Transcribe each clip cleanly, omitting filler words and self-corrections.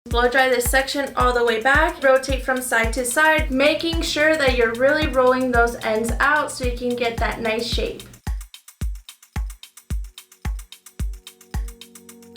Blow dry this section all the way back, rotate from side to side, making sure that you're really rolling those ends out so you can get that nice shape.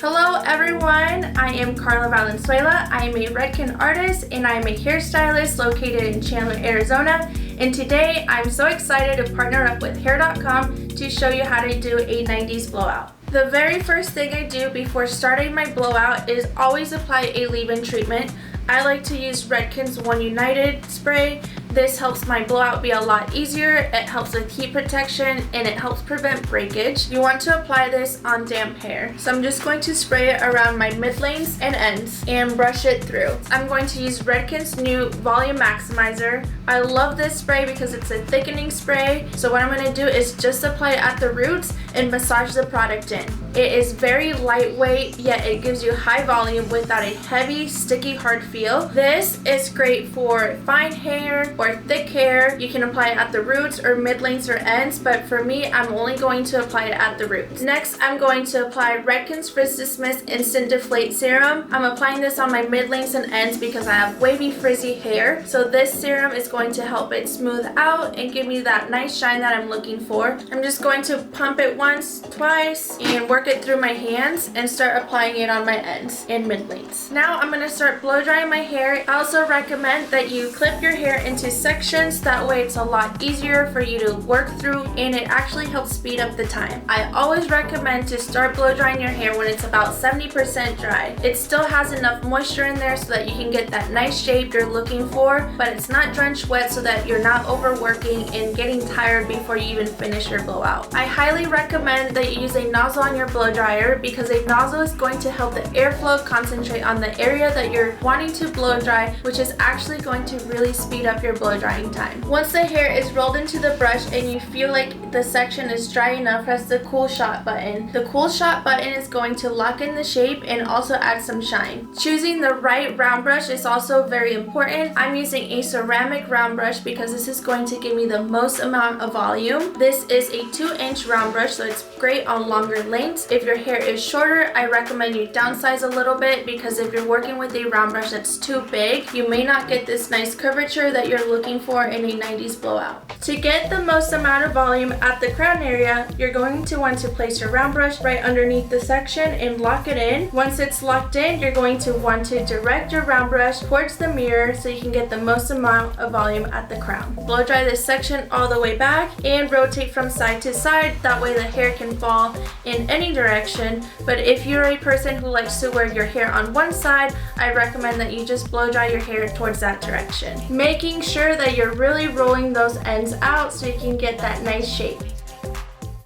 Hello everyone, I am Karla Valenzuela. I am a Redken artist and I am a hairstylist located in Chandler, Arizona. And today I'm so excited to partner up with Hair.com to show you how to do a 90s blowout. The very first thing I do before starting my blowout is always apply a leave-in treatment. I like to use Redken's One United spray. This helps my blowout be a lot easier, it helps with heat protection, and it helps prevent breakage. You want to apply this on damp hair. So I'm just going to spray it around my mid-lanes and ends and brush it through. I'm going to use Redken's new Volume Maximizer. I love this spray because it's a thickening spray. So what I'm going to do is just apply it at the roots and massage the product in. It is very lightweight, yet it gives you high volume without a heavy, sticky, hard feel. This is great for fine hair or thick hair. You can apply it at the roots or mid-lanes or ends, but for me, I'm only going to apply it at the roots. Next, I'm going to apply Redken's Frizzy Instant Deflate Serum. I'm applying this on my mid-lanes and ends because I have wavy, frizzy hair. So this serum is going to help it smooth out and give me that nice shine that I'm looking for. I'm just going to pump it once, twice, and work it through my hands and start applying it on my ends and mid-lanes. Now I'm going to start blow drying my hair. I also recommend that you clip your hair into sections, that way it's a lot easier for you to work through and it actually helps speed up the time. I always recommend to start blow drying your hair when it's about 70% dry. It still has enough moisture in there so that you can get that nice shape you're looking for, but it's not drenched wet so that you're not overworking and getting tired before you even finish your blowout. I highly recommend that you use a nozzle on your blow dryer because a nozzle is going to help the airflow concentrate on the area that you're wanting to blow dry, which is actually going to really speed up your blow drying time. Once the hair is rolled into the brush and you feel like the section is dry enough, press the cool shot button. The cool shot button is going to lock in the shape and also add some shine. Choosing the right round brush is also very important. I'm using a ceramic round brush because this is going to give me the most amount of volume. This is a 2-inch round brush, so it's great on longer lengths. If your hair is shorter, I recommend you downsize a little bit because if you're working with a round brush that's too big, you may not get this nice curvature that you're looking for in a 90s blowout. To get the most amount of volume at the crown area, you're going to want to place your round brush right underneath the section and lock it in. Once it's locked in, you're going to want to direct your round brush towards the mirror so you can get the most amount of volume at the crown. Blow dry this section all the way back and rotate from side to side, that way the hair can fall in any direction. But if you're a person who likes to wear your hair on one side, I recommend that you just blow dry your hair towards that direction, making sure that you're really rolling those ends out so you can get that nice shape.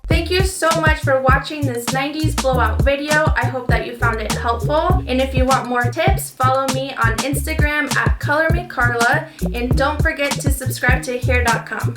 Thank you so much for watching this 90s blowout video. I hope that you found it helpful. And if you want more tips, follow me on Instagram at ColorMeCarla. And don't forget to subscribe to Hair.com.